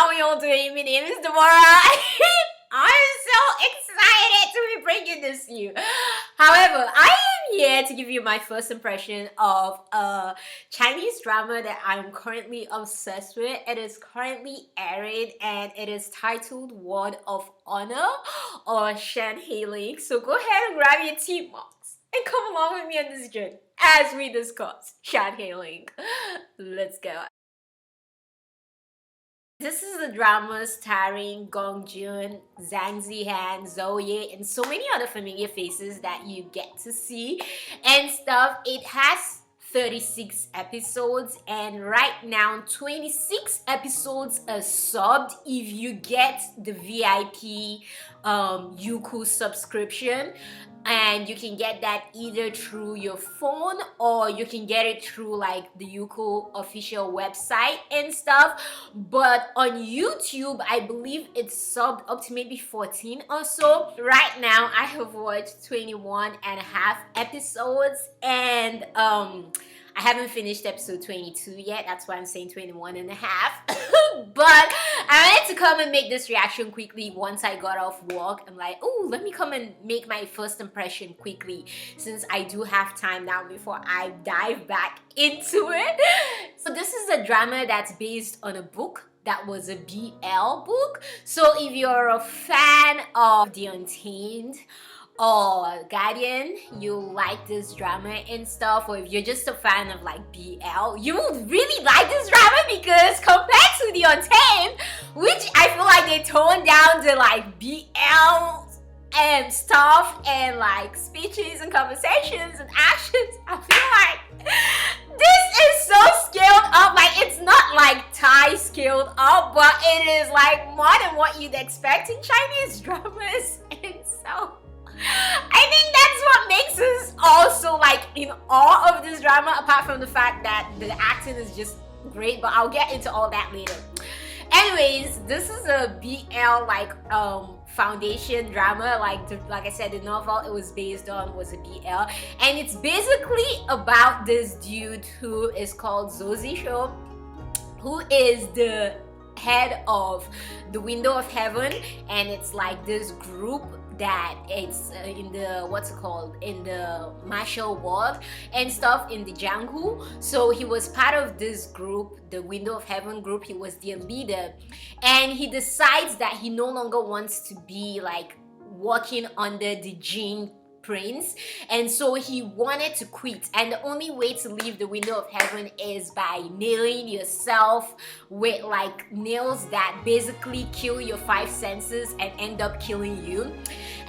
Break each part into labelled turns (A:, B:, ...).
A: how are you all doing? My name is Deborah. I'm so excited to be bringing this to you. However, I am here to give you my first impression of a Chinese drama that I'm currently obsessed with. It is currently airing and it is titled Word of Honor or Shan He Ling. So go ahead and grab your tea mugs and come along with me on this journey as we discuss Shan He Ling. Let's go. This is a drama starring Gong Jun, Zhang Zihan, Zoe, and so many other familiar faces that you get to see and stuff. It has 36 episodes, and right now 26 episodes are subbed if you get the VIP Youku subscription. And you can get that either through your phone or you can get it through like the Youku official website and stuff. But on YouTube, I believe it's subbed up to maybe 14 or so. Right now, I have watched 21 and a half episodes, and I haven't finished episode 22 yet. That's why I'm saying 21 and a half. But I wanted to come and make this reaction quickly once I got off work. I'm like, oh, let me come and make my first impression quickly since I do have time now before I dive back into it. So this is a drama that's based on a book that was a BL book. So if you're a fan of The Untamed or Guardian, you like this drama and stuff, or if you're just a fan of like BL, you would really like this drama because compared to The Untamed, which I feel like they toned down the like BL and stuff and like speeches and conversations and actions, I feel like this is so scaled up. Like, it's not like Thai scaled up, but it is like more than what you'd expect in Chinese dramas. And so I think that's what makes us also like in awe of this drama, apart from the fact that the acting is just great, but I'll get into all that later. Anyways, this is a BL like foundation drama. Like I said, the novel it was based on was a BL, and it's basically about this dude who is called Zozisho, who is the head of the Window of Heaven, and it's like this group that it's in the in the martial world and stuff in the Jianghu. So he was part of this group, the Window of Heaven group. He was their leader, and he decides that he no longer wants to be like working under the Jin prince, and so he wanted to quit, and the only way to leave the Window of Heaven is by nailing yourself with like nails that basically kill your five senses and end up killing you.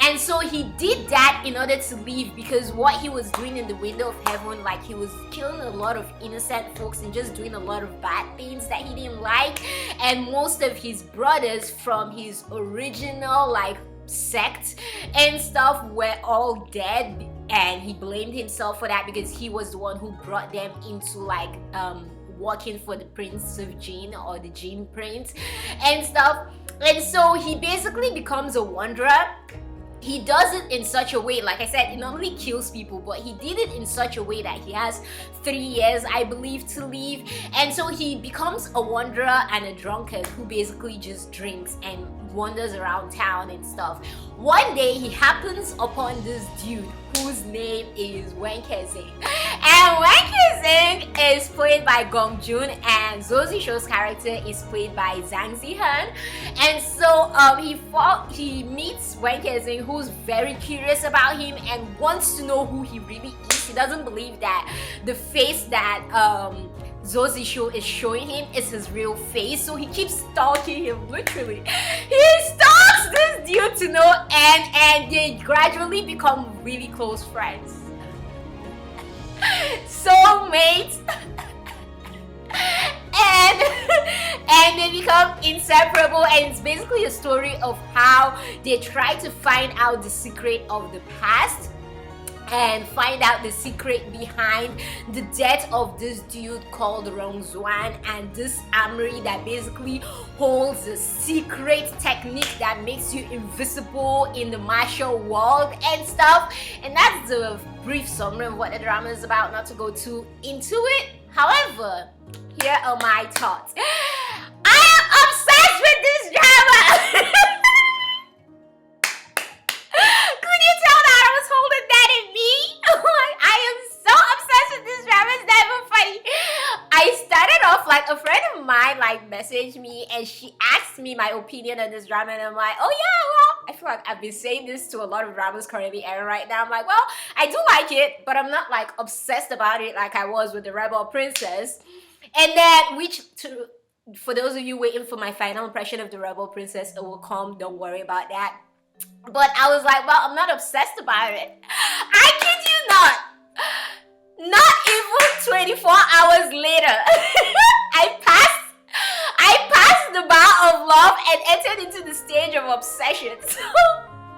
A: And so he did that in order to leave, because what he was doing in the Window of Heaven, like he was killing a lot of innocent folks and just doing a lot of bad things that he didn't like, and most of his brothers from his original like sect and stuff were all dead, and he blamed himself for that because he was the one who brought them into like working for the Prince of Jin or the Jin Prince and stuff. And so he basically becomes a wanderer. He does it in such a way, like I said, he not only kills people, but he did it in such a way that he has 3 years, I believe, to leave. And so he becomes a wanderer and a drunkard who basically just drinks and wanders around town and stuff. One day he happens upon this dude whose name is Wen Kezing. And Wen Kezing is played by Gong Jun, and Zozisho's character is played by Zhang Zihan. And so he meets Wen Kezing, who's very curious about him and wants to know who he really is. He doesn't believe that the face that Zozisho is showing him is his real face, so he keeps stalking him, literally. He stalks this dude to no end, and they gradually become really close friends. Soulmates. and they become inseparable, and it's basically a story of how they try to find out the secret of the past and find out the secret behind the death of this dude called Rongzuan, and this armory that basically holds a secret technique that makes you invisible in the martial world and stuff. And that's the brief summary of what the drama is about, not to go too into it. However, here are my thoughts. I am obsessed with messaged me and she asked me my opinion on this drama, and I'm like, oh yeah, well, I feel like I've been saying this to a lot of dramas currently airing right now. I'm like, well, I do like it, but I'm not like obsessed about it like I was with the Rebel Princess. And then, for those of you waiting for my final impression of the Rebel Princess, it will come, don't worry about that. But I was like, well, I'm not obsessed about it. I kid you not. Not even 24 hours later, I passed the bar of love and entered into the stage of obsession. So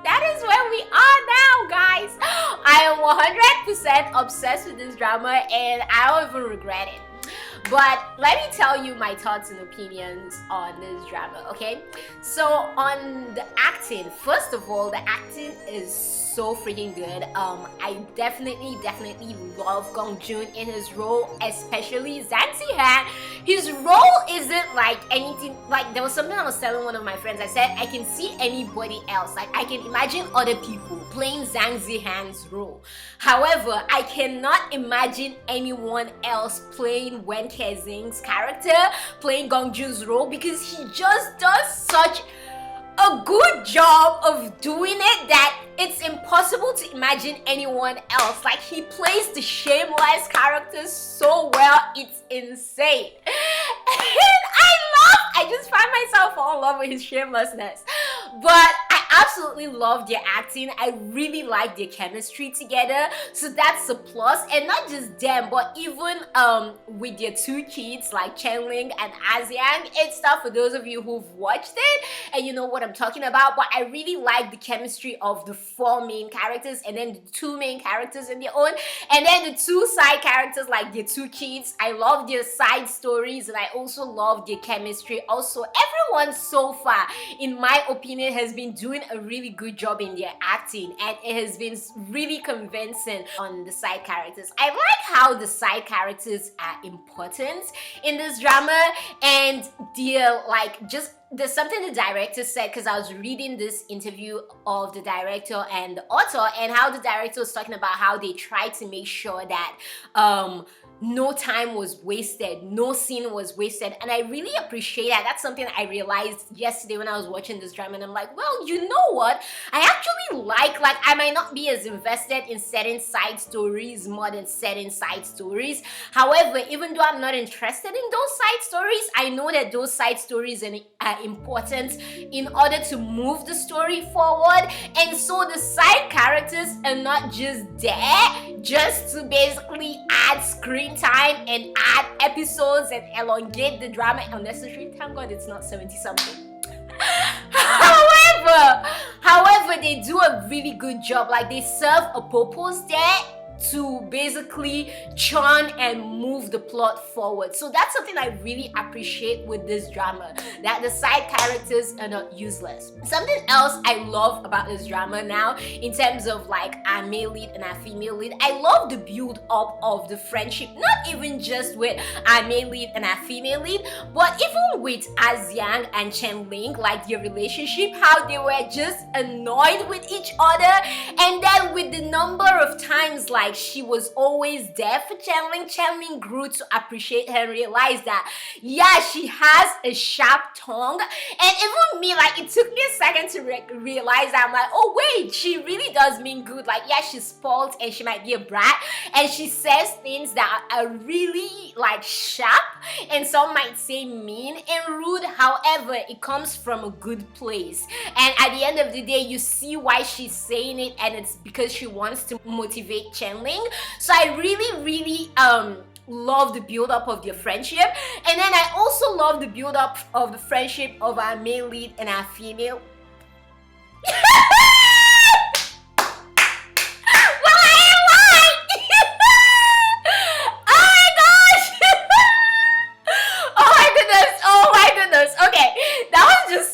A: that is where we are now, guys. I am 100% obsessed with this drama and I don't even regret it. But let me tell you my thoughts and opinions on this drama, okay? So on the acting, first of all, the acting is so freaking good. I definitely love Gong Joon in his role, especially Shan He Ling. His role isn't like anything, like there was something I was telling one of my friends. I said I can see anybody else, like I can imagine other people playing Shan He Ling's role. However, I cannot imagine anyone else playing Wen Kezing's character, playing Gong Joon's role, because he just does such a good job of doing it that it's impossible to imagine anyone else. Like, he plays the shameless characters so well, it's insane. And I just find myself all in love with his shamelessness. But I absolutely love their acting. I really like their chemistry together, so that's a plus. And not just them, but even with their two kids like Chen Ling and Aziang and stuff, for those of you who've watched it and you know what I'm talking about. But I really like the chemistry of the four main characters, and then the two main characters in their own, and then the two side characters like their two kids. I love their side stories, and I also love their chemistry. Also, everyone so far, in my opinion, has been doing a really good job in their acting, and it has been really convincing on the side characters. I like how the side characters are important in this drama, and they're like just there's something the director said, because I was reading this interview of the director and the author, and how the director was talking about how they tried to make sure that no time was wasted, no scene was wasted, and I really appreciate that. That's something I realized yesterday when I was watching this drama, and I'm like, well, you know what? I actually like I might not be as invested in certain side stories more than certain side stories. However, even though I'm not interested in those side stories, I know that those side stories are important in order to move the story forward. And so the side characters are not just there just to basically add screen time and add episodes and elongate the drama unnecessarily. Thank God it's not 70 something. However, they do a really good job. Like, they serve a purpose there to basically churn and move the plot forward. So that's something I really appreciate with this drama, that the side characters are not useless. Something else I love about this drama now, in terms of like our male lead and our female lead, I love the build up of the friendship, not even just with our male lead and our female lead, but even with Aziang and Chen Ling, like their relationship, how they were just annoyed with each other, and then with the number of times like she was always there for Chen Ling. Chen Ling grew to appreciate her and realize that, yeah, she has a sharp tongue. And even me, like, it took me a second to realize that. I'm like, oh wait, she really does mean good. Like, yeah, she's spoiled and she might be a brat, and she says things that are really like sharp, and some might say mean and rude. However, it comes from a good place, and at the end of the day, you see why she's saying it, and it's because she wants to motivate Chen Ling. So I really love the build up of their friendship, and then I also love the build up of the friendship of our male lead and our female.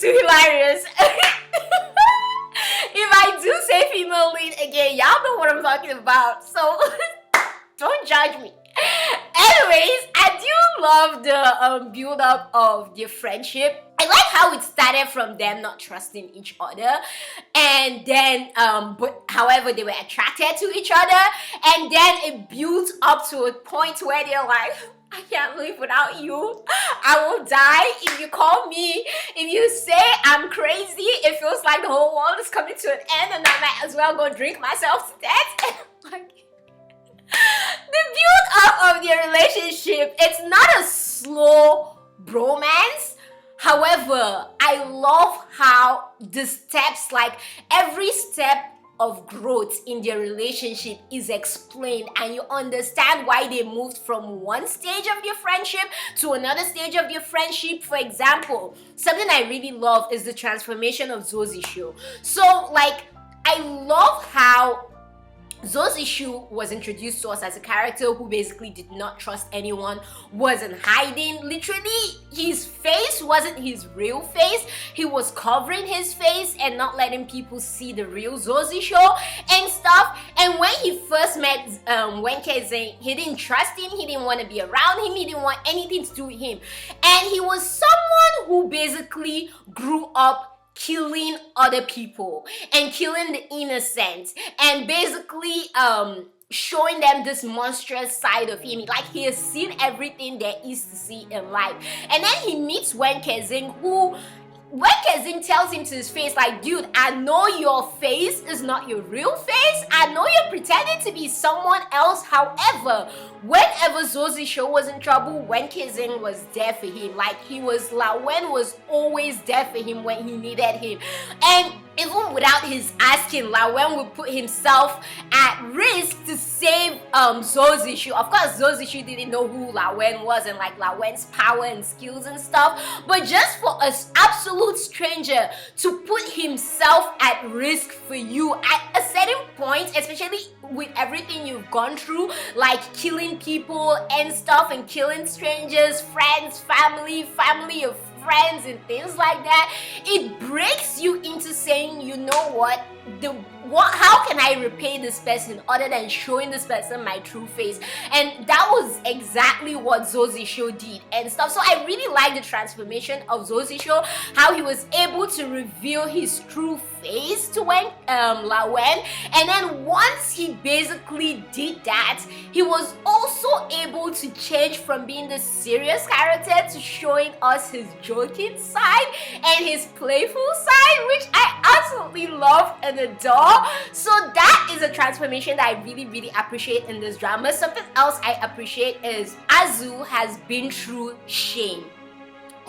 A: Hilarious. If I do say female lead again, y'all know what I'm talking about, so don't judge me. Anyways, I do love the build up of their friendship. I like how it started from them not trusting each other, and then but however they were attracted to each other, and then it built up to a point where they're like, I can't live without you. I will die if you call me. If you say I'm crazy, it feels like the whole world is coming to an end and I might as well go drink myself to death. Like, the build up of their relationship, it's not a slow bromance. However, I love how the steps, like every step of growth in their relationship is explained, and you understand why they moved from one stage of their friendship to another stage of their friendship. For example, something I really love is the transformation of Zozisho. So like, I love how Zozishu was introduced to us as a character who basically did not trust anyone, wasn't hiding. Literally, his face wasn't his real face. He was covering his face and not letting people see the real Zozishu and stuff. And when he first met Wenkezin, he didn't trust him. He didn't want to be around him. He didn't want anything to do with him. And he was someone who basically grew up killing other people and killing the innocent and basically showing them this monstrous side of him. Like, he has seen everything there is to see in life. And then he meets Wenkezin, who Wenkezin tells him to his face, like, dude, I know your face is not your real face. I know you're pretending to be someone else. However, whenever Zozisho was in trouble, Wenkezin was there for him. Like, Lawen was always there for him when he needed him. And even without his asking, Lawen would put himself at risk to save Zozishu. Of course, Zozishu didn't know who Lawen was and like Lawen's power and skills and stuff. But just for an absolute stranger to put himself at risk for you at a certain point, especially with everything you've gone through, like killing people and stuff and killing strangers, friends, family of friends and things like that, it breaks you into saying, you know what, how can I repay this person other than showing this person my true face? And that was exactly what Zozisho did and stuff. So I really like the transformation of Zozisho, how he was able to reveal his true face to Lawen. And then once he basically did that, he was also able to change from being the serious character to showing us his joking side and his playful side, which I absolutely love and adore. So that is a transformation that I really, really appreciate in this drama. Something else I appreciate is Azu has been through shame.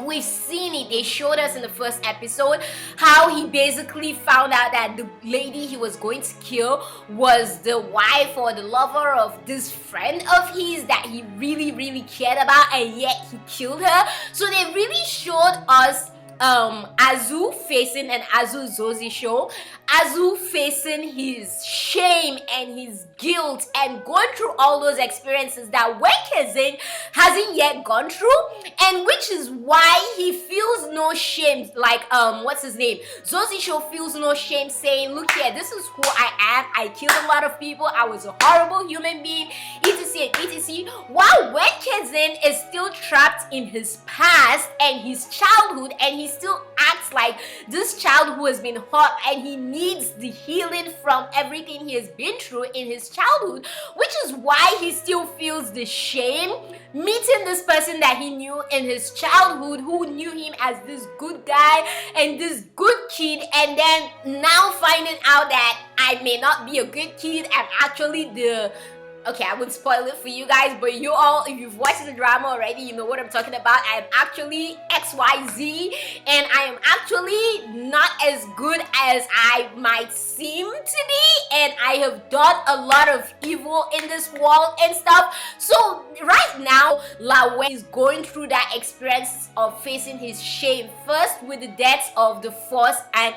A: We've seen it. They showed us in the first episode how he basically found out that the lady he was going to kill was the wife or the lover of this friend of his that he really, really cared about, and yet he killed her. So they really showed us Azu facing an Azu Zozisho, Azu facing his shame and his guilt and going through all those experiences that Wenkezin hasn't yet gone through, and which is why he feels no shame. Like what's his name? Zozisho feels no shame saying, look here, this is who I am. I killed a lot of people. I was a horrible human being, etc and etc. While Wenkezin is still trapped in his past and his childhood, and he still acts like this child who has been hurt and he needs the healing from everything he has been through in his childhood, which is why he still feels the shame meeting this person that he knew in his childhood, who knew him as this good guy and this good kid, and then now finding out that I may not be a good kid, I'm actually okay, I wouldn't spoil it for you guys, but you all, if you've watched the drama already, you know what I'm talking about. I am actually XYZ, and I am actually not as good as I might seem to be, and I have done a lot of evil in this world and stuff. So right now, Lawen is going through that experience of facing his shame, first with the deaths of the Force and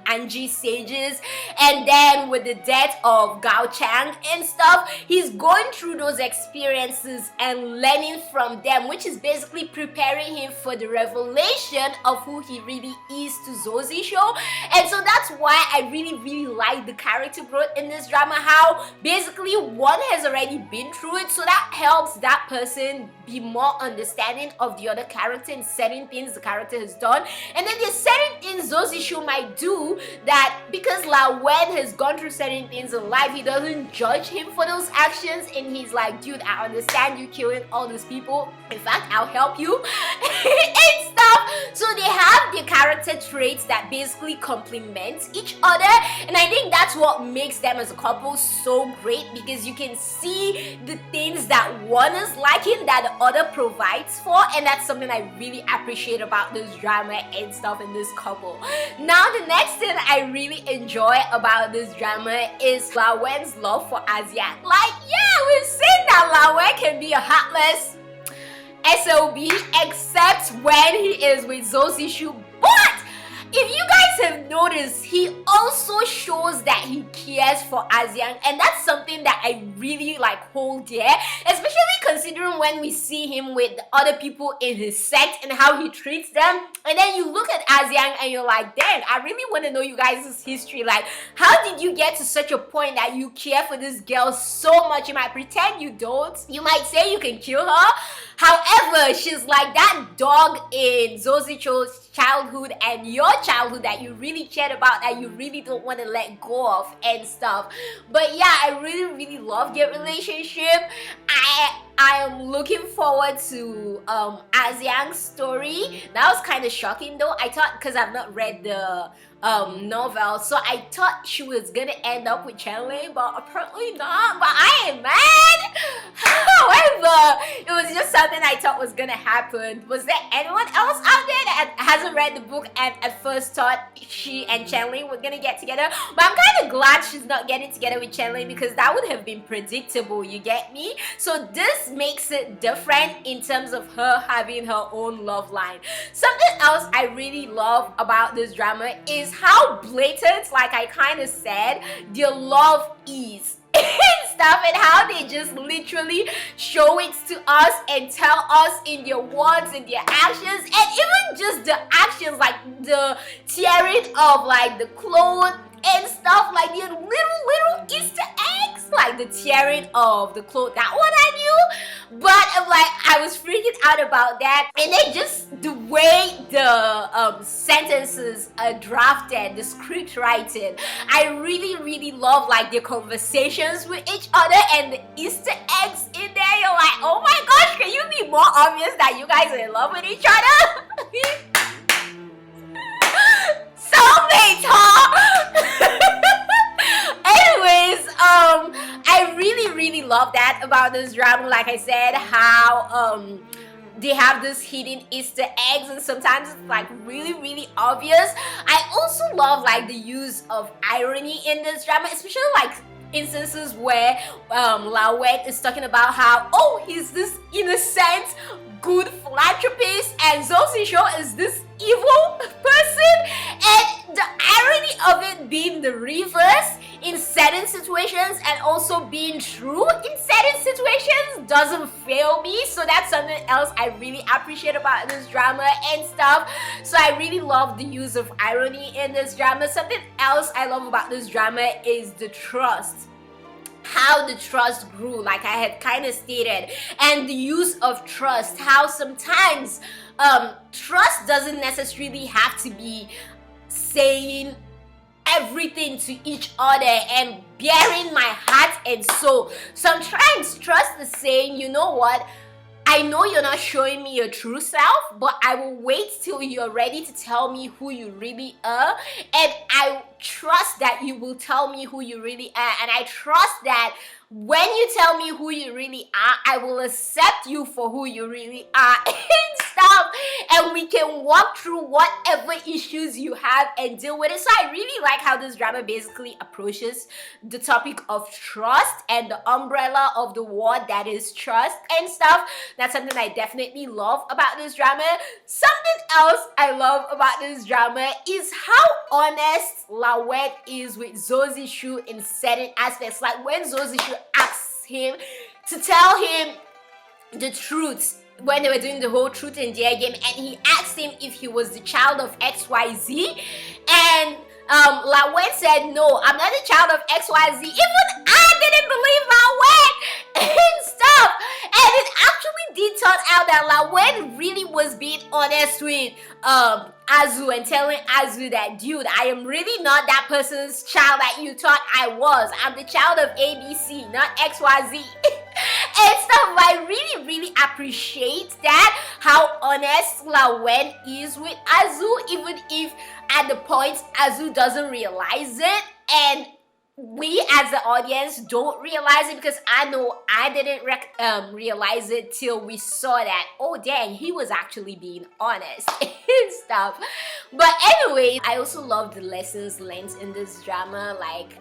A: Angie sages, and then with the death of Gao Chang and stuff. He's going through those experiences and learning from them, which is basically preparing him for the revelation of who he really is to Zozisho. And so that's why I really, really like the character growth in this drama, how basically one has already been through it, so that helps that person be more understanding of the other character and certain things the character has done. And then there's certain things things Zozishu might do that because Lawen has gone through certain things in life, he doesn't judge him for those actions, and he's like, dude, I understand you killing all these people. In fact, I'll help you and stuff. So they have their character traits that basically complement each other, and I think that's what makes them as a couple so great, because you can see the things that one is liking that the other provides for, and that's something I really appreciate about this drama and stuff in this couple. Now the next thing I really enjoy about this drama is Lawen's love for Asian. Like, yeah, we've seen that Lawen can be a heartless SOB, except when he is with Zozishu. But if you guys have noticed, he also shows that he cares for Asian, and that's something that I really like hold dear, especially considering when we see him with the other people in his sect and how he treats them. And then you look at Asian and you're like, dang, I really want to know you guys' history. Like, how did you get to such a point that you care for this girl so much? You might pretend you don't. You might say you can kill her. However, she's like that dog in Zozicho's childhood and your childhood that you really cared about, that you really don't want to let go of and stuff. But yeah, I really love their relationship. I am looking forward to Asiang's story. That was kind of shocking though. I thought, because I've not read the novel, so I thought she was gonna end up with Shan He Ling, but apparently not. But I am mad. However, it was just something I thought was gonna happen. Was there anyone else out there that hasn't read the book and at first thought she and Shan He Ling were gonna get together? But I'm kind of glad she's not getting together with Shan He Ling, because that would have been predictable, you get me? So this makes it different in terms of her having her own love line. Something else I really love about this drama is how blatant, like I kind of said, their love is and stuff, and how they just literally show it to us and tell us in their words and their actions, and even just the actions, like the tearing of like the clothes and stuff, like the little Easter eggs, like the tearing of the clothes. That one I knew, but like I was freaking out about that. And then just the way the sentences are drafted, the script writing, I really love like their conversations with each other and the Easter eggs in there. You're like, oh my gosh, can you be more obvious that you guys are in love with each other? Soulmates, huh? Anyways, I really love that about this drama. Like I said, how they have this hidden Easter eggs, and sometimes it's like really obvious. I also love like the use of irony in this drama, especially like instances where Lawen is talking about how, oh, he's this innocent good philanthropist and Zozisho is this evil person, and the irony of it being the reverse in certain situations and also being true in certain situations doesn't fail me. So that's something else I really appreciate about this drama and stuff. So I really love the use of irony in this drama. Something else I love about this drama is the trust. How the trust grew, like I had kind of stated, and the use of trust, how sometimes trust doesn't necessarily have to be saying everything to each other and bearing my heart and soul. Sometimes trust is saying, you know what, I know you're not showing me your true self, but I will wait till you're ready to tell me who you really are, and I trust that you will tell me who you really are, and I trust that when you tell me who you really are, I will accept you for who you really are and stuff, and we can walk through whatever issues you have and deal with it. So I really like how this drama basically approaches the topic of trust and the umbrella of the word that is trust and stuff. That's something I definitely love about this drama. Something else I love about this drama is how honest Lawen is with Zozishu in certain aspects. Like when Zozishu asks him to tell him the truth when they were doing the whole truth and dare game, and he asked him if he was the child of XYZ, and Lawen said, no, I'm not a child of XYZ. Even I didn't believe Lawen and stuff. And it actually did turn out that La Wen really was being honest with Azu and telling Azu that, dude, I am really not that person's child that you thought I was. I'm the child of ABC, not XYZ. And stuff. I really, really appreciate that, how honest La Wen is with Azu, even if at the point Azu doesn't realize it, and we as the audience don't realize it, because I know I didn't realize it till we saw that, oh dang, he was actually being honest and stuff. But anyway, I also love the lessons learned in this drama, like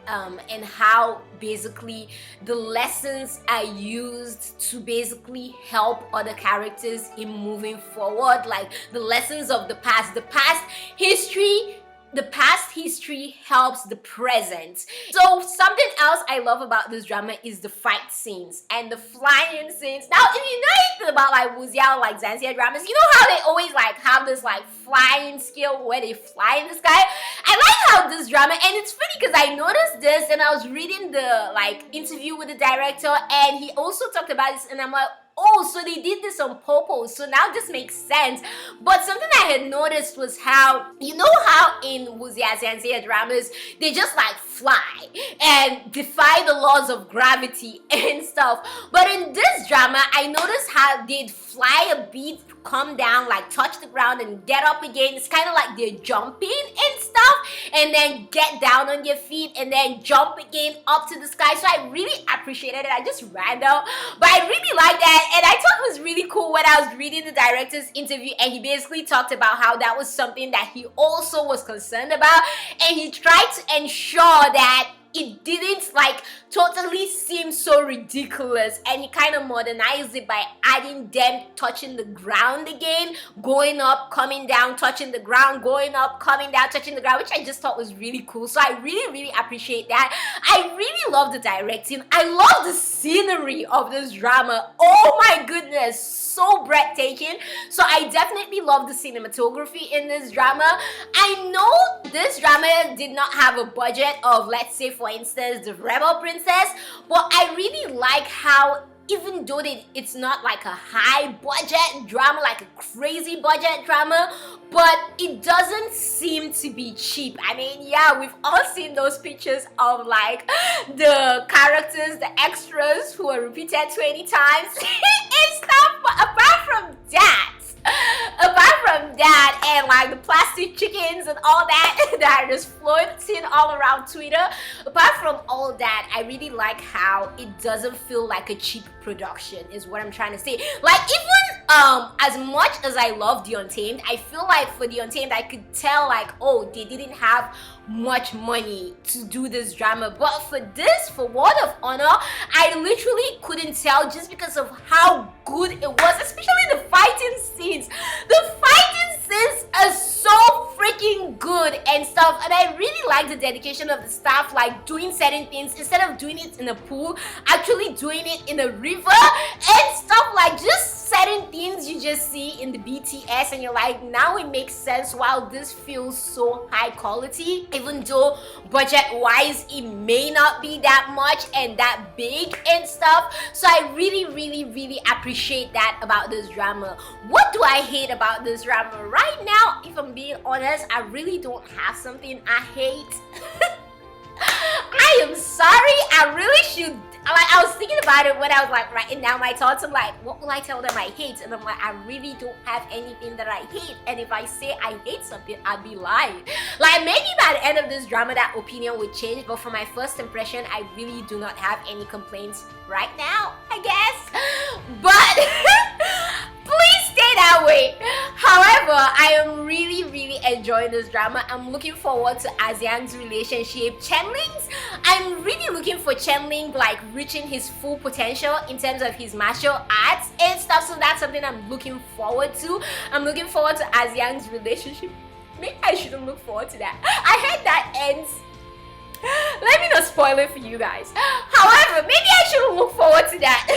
A: and how basically the lessons are used to basically help other characters in moving forward, like the lessons of the past history. The past history helps the present. So something else I love about this drama is the fight scenes and the flying scenes. Now, if you know anything about like Wuxiao, like Zanxia dramas, you know how they always like have this like flying skill where they fly in the sky? I like how this drama, and it's funny because I noticed this and I was reading the like interview with the director, and he also talked about this, and I'm like, oh, so they did this on purpose, so now this makes sense. But something I had noticed was how, you know how in Wuxia Zanxia dramas, they just like fly and defy the laws of gravity and stuff. But in this drama, I noticed how they'd fly a bit, come down, like touch the ground and get up again. It's kind of like they're jumping and stuff, and then get down on their feet and then jump again up to the sky. So I really appreciated it. I just ran out, but I really like that. And I thought it was really cool when I was reading the director's interview, and he basically talked about how that was something that he also was concerned about, and he tried to ensure that it didn't like totally seem so ridiculous, and he kind of modernized it by adding them touching the ground again, going up, coming down, touching the ground, going up, coming down, touching the ground, which I just thought was really cool. So I really, really appreciate that. I really love the directing. I love the scenery of this drama. Oh my goodness, so breathtaking. So I definitely love the cinematography in this drama. I know this drama did not have a budget of, let's say for instance, the Rebel Princess, but I really like how, even though it's not like a high budget drama, like a crazy budget drama, but it doesn't seem to be cheap. I mean, yeah, we've all seen those pictures of like the characters, the extras who are repeated 20 times and stuff, but apart from that and like the plastic chickens and all that that are just floating all around Twitter, apart from all that, I really like how it doesn't feel like a cheap production, is what I'm trying to say. Like, even as much as I love The Untamed, I feel like for The Untamed I could tell like, oh, they didn't have much money to do this drama, but for this, for Word of Honor, I literally couldn't tell, just because of how good it was, especially the fighting scenes. The fighting scenes are so freaking good and stuff, and I really like the dedication of the staff, like doing certain things instead of doing it in a pool, actually doing it in a river and stuff, like just certain things you just see in the BTS and you're like, now it makes sense. While this feels so high quality, even though budget wise it may not be that much and that big and stuff. So I really, really, really appreciate that about this drama. What do I hate about this drama right now? If I'm being honest, I really don't have something I hate. I am sorry, I really should. Like, I was thinking about it when I was like writing down my thoughts. I'm like, what will I tell them I hate? And I'm like, I really don't have anything that I hate. And if I say I hate something, I'd be lying. Like, maybe by the end of this drama that opinion would change, but for my first impression, I really do not have any complaints right now, I guess. But please stay that way. However, I am really, really enjoying this drama. I'm looking forward to Asian's relationship. Chenling's, I'm really looking for Chenling like reaching his full potential in terms of his martial arts and stuff. So that's something I'm looking forward to. I'm looking forward to Asian's relationship. Maybe I shouldn't look forward to that. I heard that ends. Let me not spoil it for you guys. However, maybe I shouldn't look forward to that.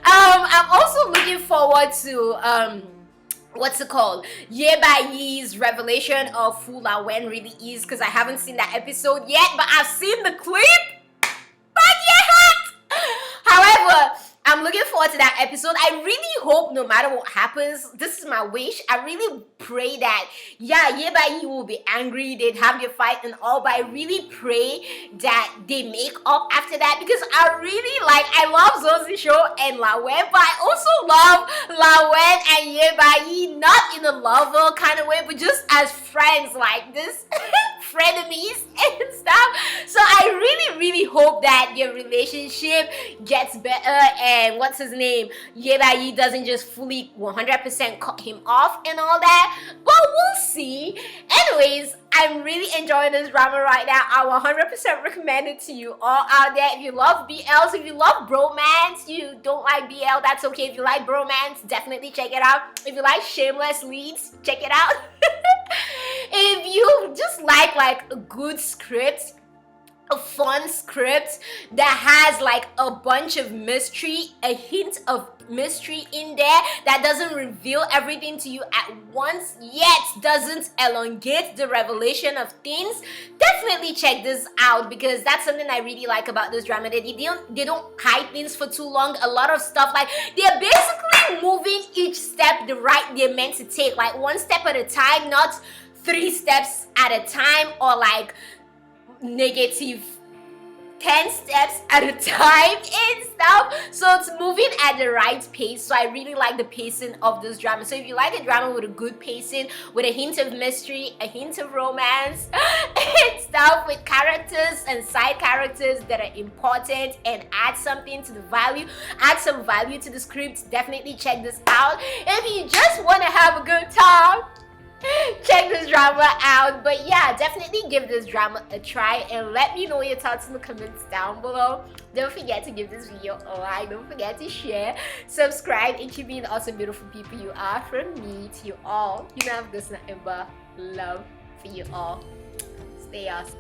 A: I'm also looking forward to what's it called? Ye Bai Yi's revelation of who La Wen really is, because I haven't seen that episode yet, but I've seen the clip. But yeah, however, I'm looking forward forward to that episode. I really hope no matter what happens, this is my wish. I really pray that, yeah, Ye Bai Yi will be angry, they'd have their fight and all, but I really pray that they make up after that, because I love Zozi Show and La Wen, but I also love La Wen and Ye Bai Yi, not in a lover kind of way, but just as friends, like this, frenemies and stuff. So I really hope that your relationship gets better, and what's his name, Ye Bai Yi doesn't just fully 100% cut him off and all that, but we'll see. Anyways, I'm really enjoying this drama right now. I 100% recommend it to you all out there. If you love BLs, if you love bromance, you don't like BL, that's okay. If you like bromance, definitely check it out. If you like shameless leads, check it out. If you just like a good script, a fun script that has like a bunch of mystery, a hint of mystery in there that doesn't reveal everything to you at once, yet doesn't elongate the revelation of things, definitely check this out, because that's something I really like about this drama. They don't hide things for too long. A lot of stuff, like, they're basically moving each step the right they're meant to take, like one step at a time, not 3 steps at a time, or like negative 10 steps at a time and stuff. So it's moving at the right pace. So I really like the pacing of this drama. So if you like a drama with a good pacing, with a hint of mystery, a hint of romance and stuff, with characters and side characters that are important and add something to the value, add some value to the script, definitely check this out. If you just want to have a good time, check this drama out. But yeah, definitely give this drama a try and let me know your thoughts in the comments down below. Don't forget to give this video a like, don't forget to share, subscribe, and keep being the awesome beautiful people you are. From me to you all, you know, I've got nothing but love for you all. Stay awesome.